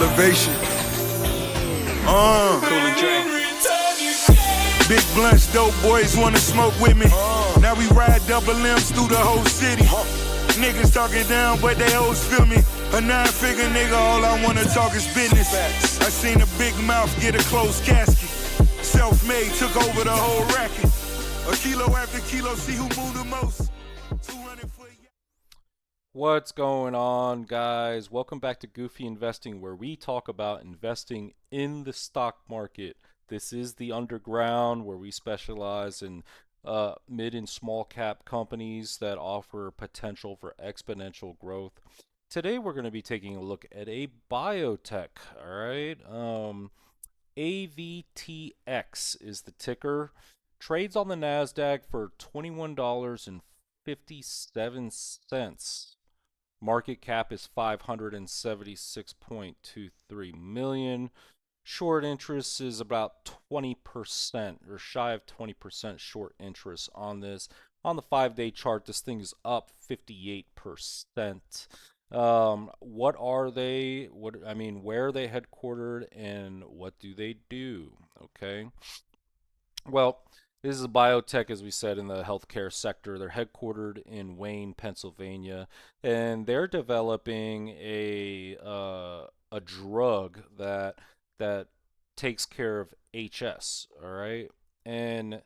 elevation. Cool and Dre. Big blunts, dope boys wanna smoke with me. Now we ride double M's through the whole city. Niggas talking down, but they always feel me. A 9-figure nigga, all I wanna talk is business. I seen a big mouth get a closed casket. Self-made, took over the whole racket. A kilo after kilo, see who moved the most. 200 for What's going on, guys? Welcome back to Goofy Investing, where we talk about investing in the stock market. This is the underground, where we specialize in mid and small cap companies that offer potential for exponential growth. Today we're going to be taking a look at a biotech. All right, Avtx is the ticker. Trades on the Nasdaq for $21.57. Market cap is 576.23 million. Short interest is about 20% or shy of 20% short interest on this. On the 5-day chart, this thing is up 58%. What are they? Where are they headquartered and what do they do? Okay. Well, this is a biotech, as we said, in the healthcare sector. They're headquartered in Wayne, Pennsylvania, and they're developing a drug that takes care of HS. All right, and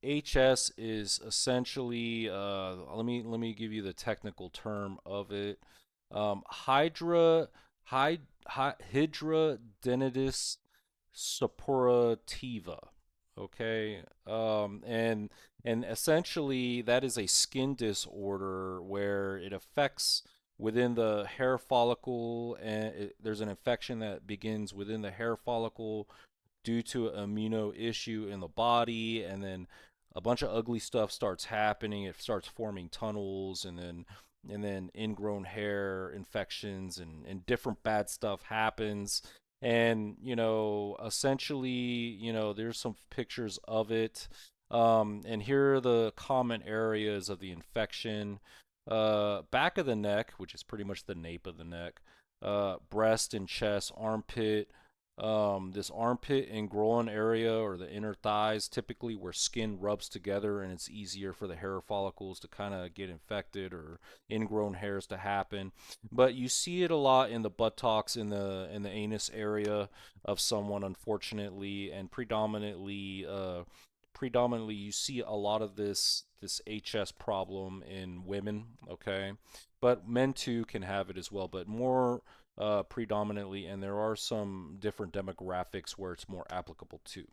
HS is essentially let me give you the technical term of it. Hidradenitis suppurativa. Okay, and essentially that is a skin disorder where it affects within the hair follicle, and there's an infection that begins within the hair follicle due to an immuno issue in the body, and then a bunch of ugly stuff starts happening. It starts forming tunnels, and then ingrown hair infections and different bad stuff happens. And essentially, there's some pictures of it, and here are the common areas of the infection. Back of the neck, which is pretty much the nape of the neck, breast and chest, armpit, this armpit and groin area, or the inner thighs, typically where skin rubs together and it's easier for the hair follicles to kind of get infected or ingrown hairs to happen. But you see it a lot in the buttocks, in the anus area of someone, unfortunately, and predominantly you see a lot of this HS problem in women. Okay, but men too can have it as well, but more predominantly, and there are some different demographics where it's more applicable to.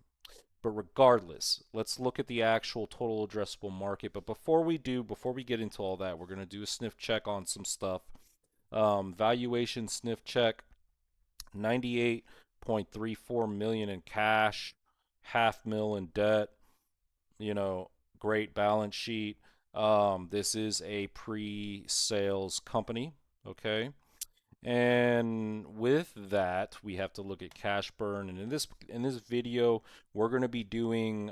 But regardless, let's look at the actual total addressable market. But before we get into all that, we're going to do a sniff check on some stuff. Valuation sniff check: 98.34 million in cash, half mil in debt. Great balance sheet. This is a pre-sales company. Okay. And with that, we have to look at cash burn. And in this video, we're going to be doing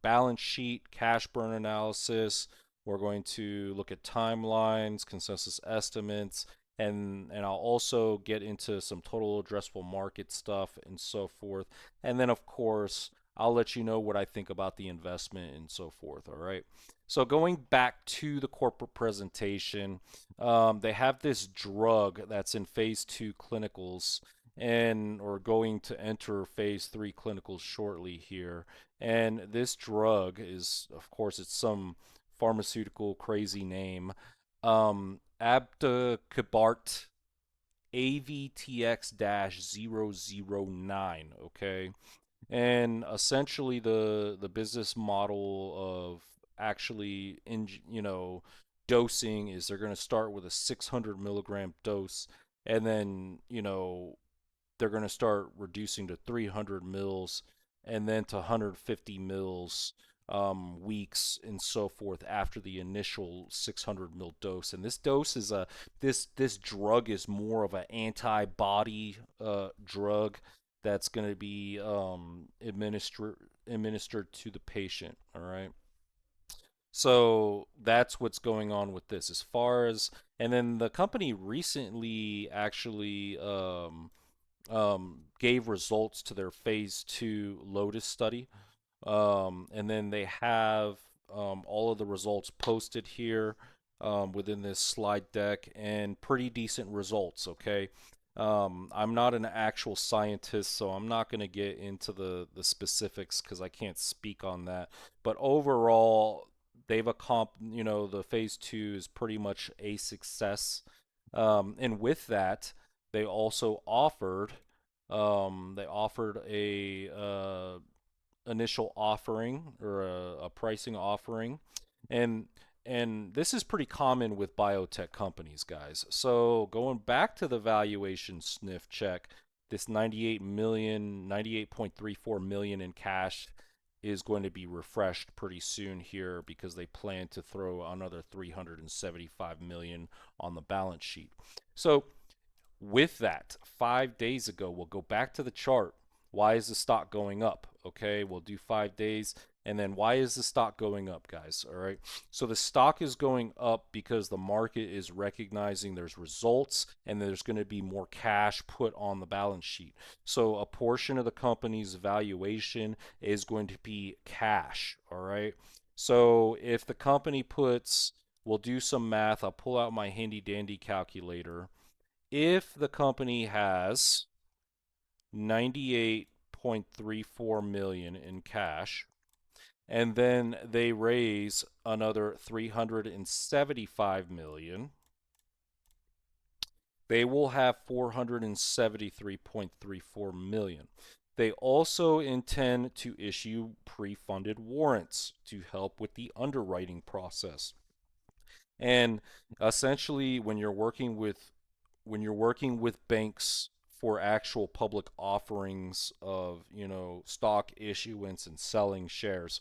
balance sheet, cash burn analysis. We're going to look at timelines, consensus estimates, and I'll also get into some total addressable market stuff and so forth. And then, of course, I'll let you know what I think about the investment and so forth. All right. So going back to the corporate presentation, they have this drug that's in phase 2 clinicals or going to enter phase 3 clinicals shortly here. And this drug is, of course, it's some pharmaceutical crazy name, Abdacabart Avtx-009. Okay. And essentially the business model of actually dosing is they're going to start with a 600 milligram dose, and then they're going to start reducing to 300 mils and then to 150 mils weeks and so forth after the initial 600 mil dose. And this dose is this drug is more of an antibody drug that's going to be administered to the patient. All right. So that's what's going on with this as far as, and then the company recently actually gave results to their phase two Lotus study. And then they have all of the results posted here within this slide deck, and pretty decent results, okay? I'm not an actual scientist, so I'm not going to get into the specifics because I can't speak on that. But overall, the phase two is pretty much a success. And with that, they also offered a initial offering or a pricing offering, and this is pretty common with biotech companies, guys. So going back to the valuation sniff check, this 98.34 million in cash is going to be refreshed pretty soon here because they plan to throw another 375 million on the balance sheet. So with that, 5 days ago, we'll go back to the chart. Why is the stock going up? Okay, we'll do 5 days. And then why is the stock going up, guys? All right. So the stock is going up because the market is recognizing there's results and there's going to be more cash put on the balance sheet. So a portion of the company's valuation is going to be cash. All right. So if the company puts, we'll do some math. I'll pull out my handy dandy calculator. If the company has 98.34 million in cash and then they raise another 375 million, they will have 473.34 million. They also intend to issue pre-funded warrants to help with the underwriting process. And essentially, when you're working with banks for actual public offerings of, stock issuance and selling shares,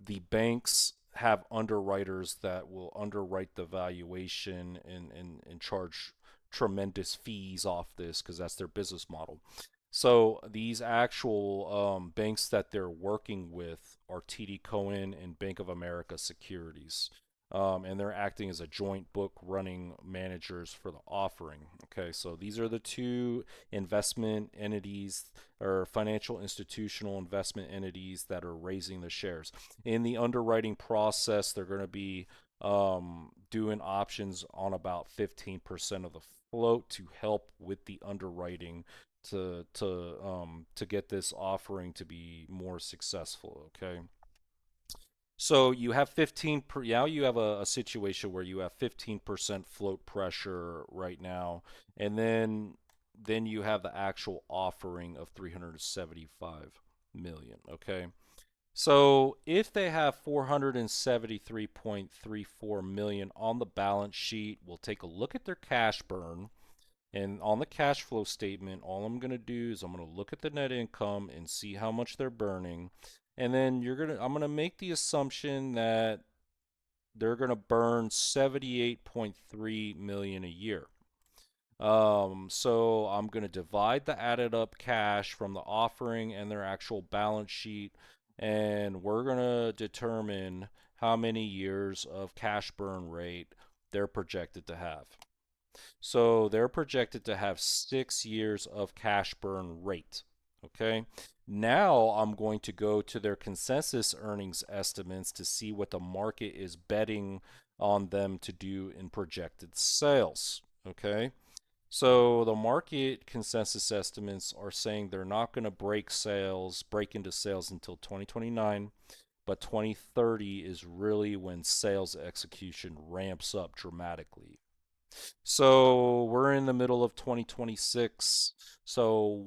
the banks have underwriters that will underwrite the valuation and charge tremendous fees off this because that's their business model. So these actual banks that they're working with are TD Cohen and Bank of America Securities. And they're acting as a joint book running managers for the offering. Okay, so these are the two investment entities or financial institutional investment entities that are raising the shares. In the underwriting process, they're going to be doing options on about 15% of the float to help with the underwriting to get this offering to be more successful. Okay. So you have 15 per, now you have a situation where you have 15% float pressure right now, and then you have the actual offering of 375 million, okay? So if they have 473.34 million on the balance sheet, we'll take a look at their cash burn. And on the cash flow statement, all I'm going to do is I'm going to look at the net income and see how much they're burning. And then I'm going to make the assumption that they're going to burn 78.3 million a year. So I'm going to divide the added up cash from the offering and their actual balance sheet, and we're going to determine how many years of cash burn rate they're projected to have. So they're projected to have 6 years of cash burn rate. Okay. Now I'm going to go to their consensus earnings estimates to see what the market is betting on them to do in projected sales. Okay. So the market consensus estimates are saying they're not going to break into sales until 2029, but 2030 is really when sales execution ramps up dramatically. So we're in the middle of 2026. So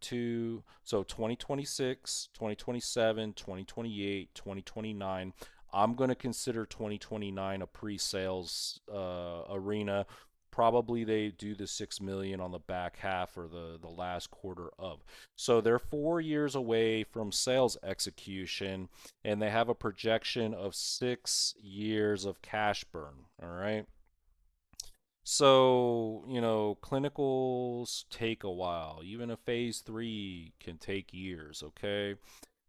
2026, 2027, 2028, 2029. I'm going to consider 2029 a pre-sales arena. Probably they do the 6 million on the back half or the last quarter of. So they're 4 years away from sales execution, and they have a projection of 6 years of cash burn. All right. So, clinicals take a while. Even a phase three can take years, okay?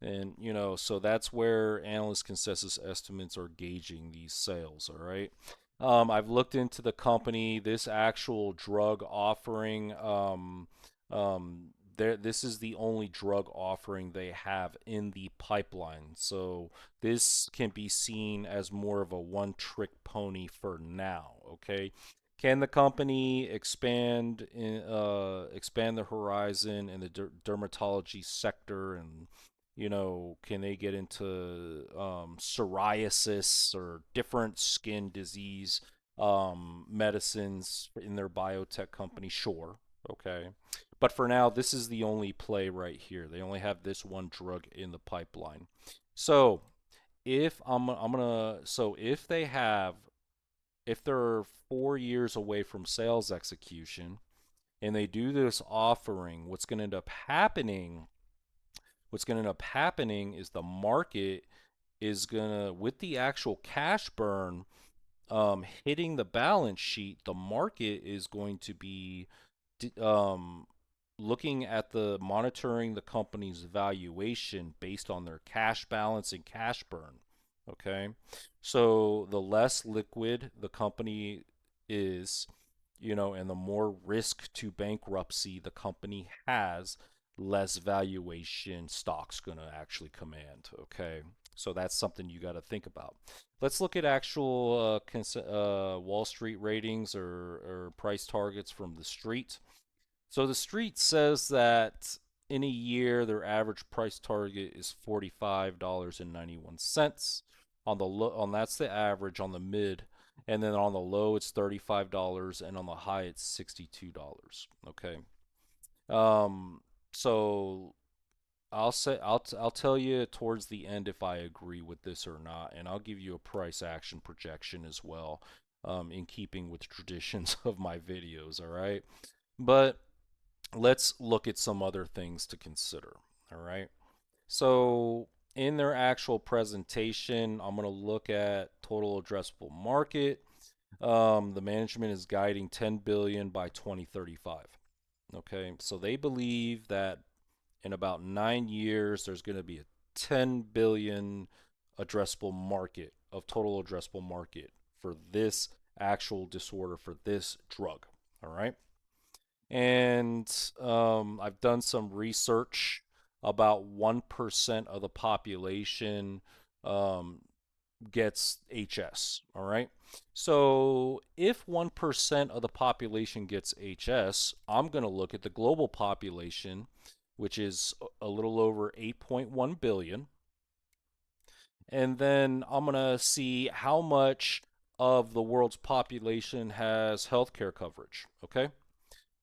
And so that's where analyst consensus estimates are gauging these sales. All right. I've looked into the company. This actual drug offering, this is the only drug offering they have in the pipeline. So this can be seen as more of a one-trick pony for now. Okay. Can the company expand the horizon in the dermatology sector, and can they get into psoriasis or different skin disease medicines in their biotech company? Sure. Okay. But for now, this is the only play right here. They only have this one drug in the pipeline. So if I'm gonna so if they're 4 years away from sales execution and they do this offering, what's going to end up happening is the market is going to, with the actual cash burn hitting the balance sheet, the market is going to be um, looking at monitoring the company's valuation based on their cash balance and cash burn. Okay. So the less liquid the company is, and the more risk to bankruptcy the company has, less valuation stock's going to actually command. Okay. So that's something you got to think about. Let's look at actual Wall Street ratings or price targets from the street. So the street says that in a year, their average price target is $45.91. That's the average on the mid, and then on the low it's $35, and on the high it's $62. Okay. Um, so I'll tell you towards the end if I agree with this or not, and I'll give you a price action projection as well, in keeping with traditions of my videos. All right, but let's look at some other things to consider. All right. So, in their actual presentation, I'm going to look at total addressable market. The management is guiding 10 billion by 2035. Okay. So, they believe that in about 9 years, there's going to be a 10 billion addressable market of total addressable market for this actual disorder, for this drug. All right. And I've done some research. About 1% of the population um, gets HS. All right. So if 1% of the population gets HS, I'm going to look at the global population, which is a little over 8.1 billion. And then I'm going to see how much of the world's population has healthcare coverage. Okay.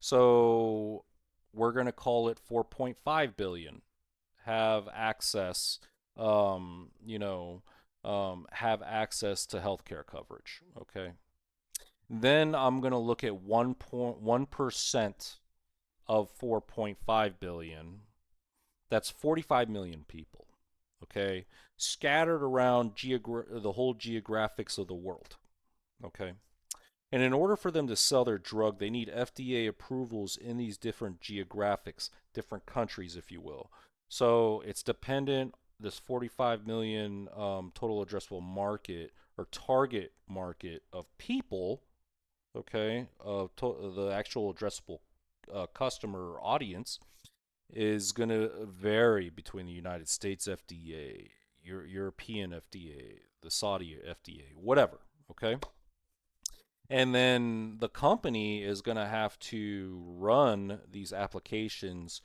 So we're going to call it 4.5 billion have access, have access to healthcare coverage. Okay. Then I'm going to look at 1.1% of 4.5 billion. That's 45 million people. Okay. Scattered around the whole geographics of the world. Okay. And in order for them to sell their drug, they need FDA approvals in these different geographics, different countries, if you will. So it's dependent, this 45 million total addressable market or target market of people, okay, the actual addressable customer or audience is going to vary between the United States FDA, European FDA, the Saudi FDA, whatever, okay? And then the company is going to have to run these applications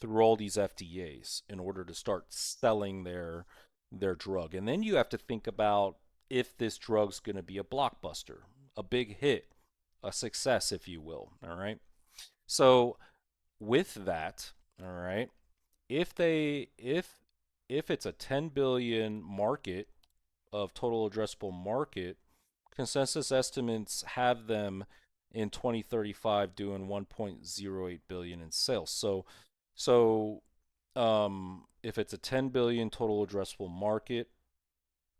through all these FDAs in order to start selling their drug. And then you have to think about if this drug's going to be a blockbuster, a big hit, a success, if you will. All right. So with that, all right, if it's a 10 billion market of total addressable market, consensus estimates have them in 2035 doing 1.08 billion in sales. So if it's a 10 billion total addressable market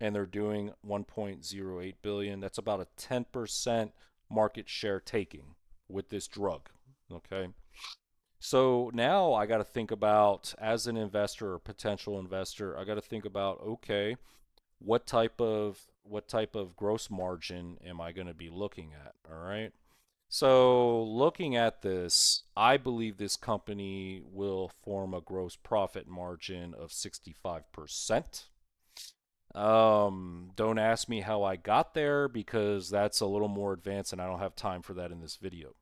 and they're doing 1.08 billion, that's about a 10% market share taking with this drug. Okay. So now I got to think about, as an investor or potential investor, I got to think about, okay, what type of gross margin am I going to be looking at? All right. So looking at this, I believe this company will form a gross profit margin of 65%. Don't ask me how I got there because that's a little more advanced and I don't have time for that in this video.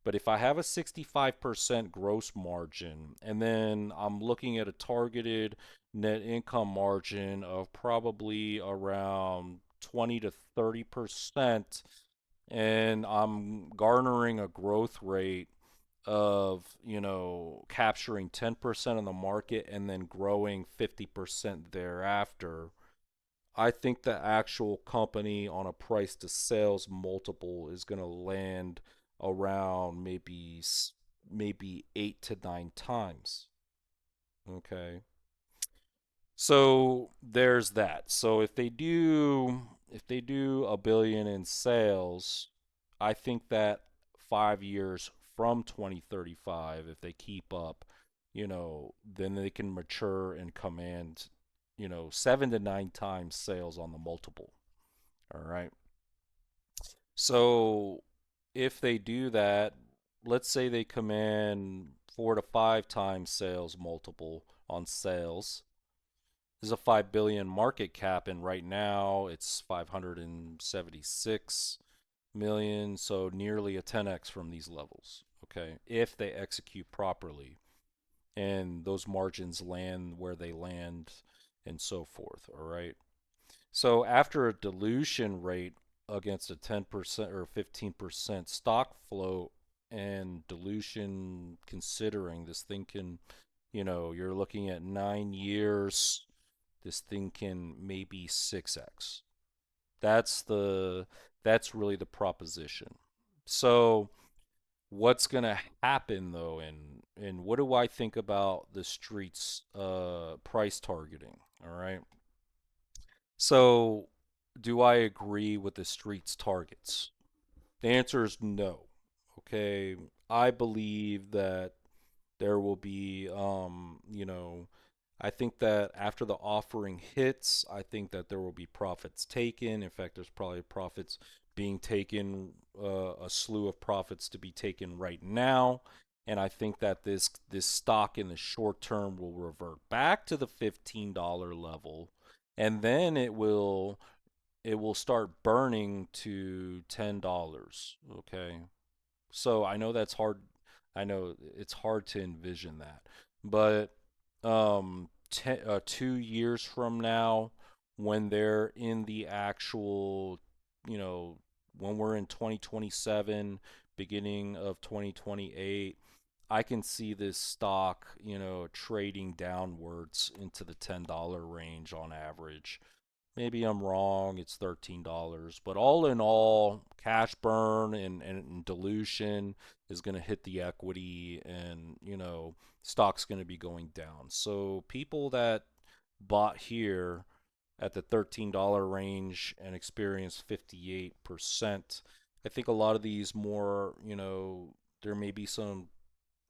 But if I have a 65% gross margin and then I'm looking at a targeted net income margin of probably around 20 to 30%, and I'm garnering a growth rate of, capturing 10% of the market and then growing 50% thereafter, I think the actual company on a price to sales multiple is going to land around maybe 8 to 9 times. Okay. So there's that. So if they do a billion in sales, I think that 5 years from 2035, if they keep up, then they can mature and command, 7 to 9 times sales on the multiple. All right. So if they do that, let's say they command 4 to 5 times sales multiple on sales. There's a 5 billion market cap, and right now it's 576 million, so nearly a 10x from these levels. Okay, if they execute properly and those margins land where they land and so forth. All right. So after a dilution rate against a 10% or 15% stock float and dilution, considering this thing can, you're looking at 9 years, this thing can maybe 6x. That's the that's really the proposition. So what's gonna happen though, and what do I think about the streets price targeting? All right. So do I agree with the streets targets? The answer is no. Okay. I believe that there will be, I think that after the offering hits, I think that there will be profits taken. In fact, there's probably profits being taken, a slew of profits to be taken right now. And I think that this stock in the short term will revert back to the $15 level, and then it will start burning to $10. Okay, so I know that's hard. I know it's hard to envision that, but 2 years from now, when they're in the actual, you know, when we're in 2027, beginning of 2028, I can see this stock, trading downwards into the $10 range on average. Maybe I'm wrong, it's $13. But all in all, cash burn and dilution is going to hit the equity, and, stock's going to be going down. So people that bought here at the $13 range and experienced 58%, I think a lot of these more, there may be some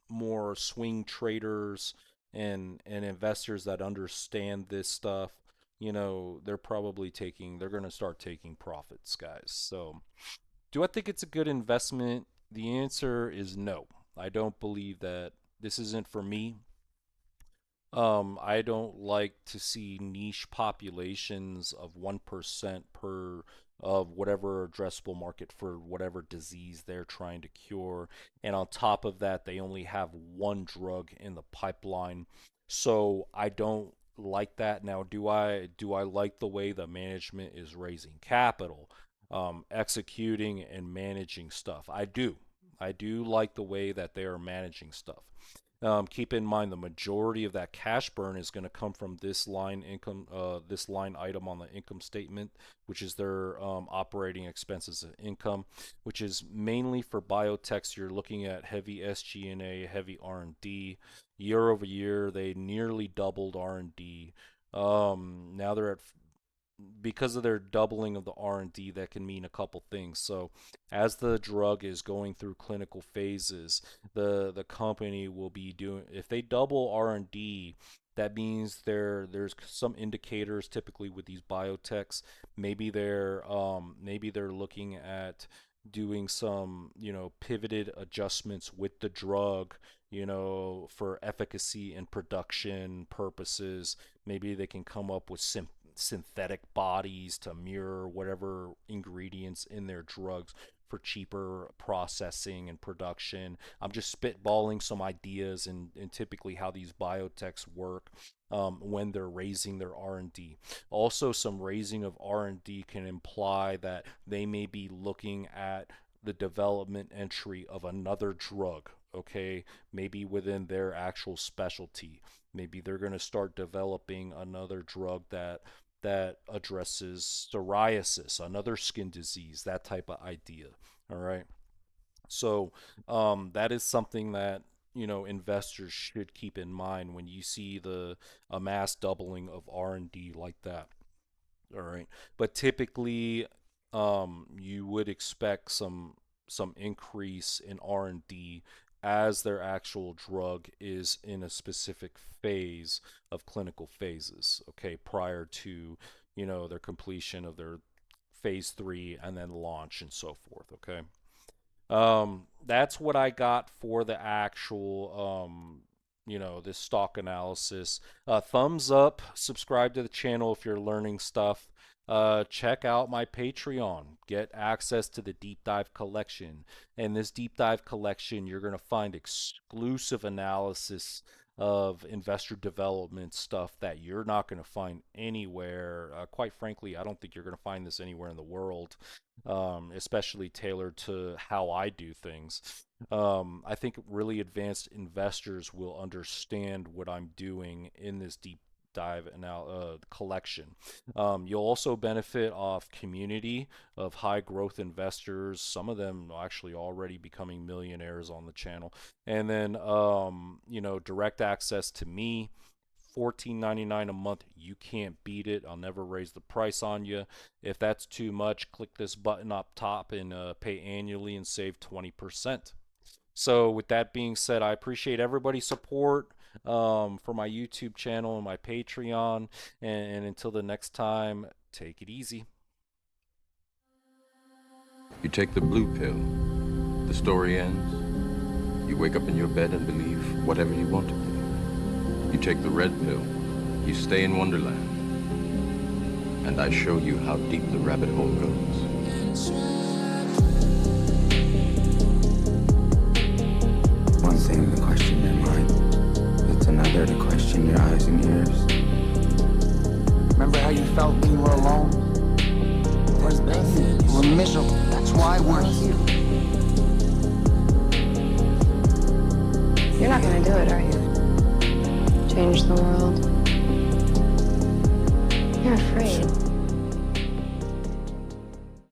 more swing traders and investors that understand this stuff. They're going to start taking profits, guys. So do I think it's a good investment? The answer is no. I don't believe that. This isn't for me. I don't like to see niche populations of 1% per of whatever addressable market for whatever disease they're trying to cure. And on top of that, they only have one drug in the pipeline. So I don't like that. Now, do I like the way the management is raising capital, executing and managing stuff? I do. I do like the way that they are managing stuff. Keep in mind the majority of that cash burn is going to come from this line item on the income statement, which is their operating expenses and income, which is mainly for biotechs. You're looking at heavy SG&A, heavy R&D. Year over year, they nearly doubled R&D. Now they're at because of their doubling of the R&D, that can mean a couple things. So as the drug is going through clinical phases, the company will be doing, if they double R&D, that means there's some indicators typically with these biotechs. Maybe they're looking at doing some, pivoted adjustments with the drug, for efficacy and production purposes. Maybe they can come up with synthetic bodies to mirror whatever ingredients in their drugs for cheaper processing and production. I'm just spitballing some ideas and typically how these biotechs work when they're raising their R&D. Also, some raising of R&D can imply that they may be looking at the development entry of another drug, okay, maybe within their actual specialty. Maybe they're going to start developing another drug that addresses psoriasis, another skin disease, that type of idea. All right. So that is something that investors should keep in mind when you see the a mass doubling of R&D like that. All right. But typically, you would expect some increase in R&D as their actual drug is in a specific phase of clinical phases, okay, prior to, their completion of their phase 3 and then launch and so forth, okay? That's what I got for the actual, this stock analysis. Thumbs up, subscribe to the channel if you're learning stuff. Check out my Patreon. Get access to the deep dive collection. In this deep dive collection, you're going to find exclusive analysis of investor development stuff that you're not going to find anywhere. Quite frankly, I don't think you're going to find this anywhere in the world, especially tailored to how I do things. I think really advanced investors will understand what I'm doing in this deep dive collection. You'll also benefit off community of high growth investors, some of them actually already becoming millionaires on the channel, and then direct access to me. $14.99 a month, you can't beat it. I'll never raise the price on you. If that's too much, click this button up top and pay annually and save 20%. So with that being said, I appreciate everybody's support for my YouTube channel and my Patreon. And until the next time, take it easy. You take the blue pill, the story ends. You wake up in your bed and believe whatever you want to believe. You take the red pill, you stay in Wonderland, and I show you how deep the rabbit hole goes. One thing to question your mind, it's another to question your eyes and ears. Remember how you felt when you were alone? Was pain. You were miserable. That's why we're here. You're not gonna do it, are you? Change the world. You're afraid.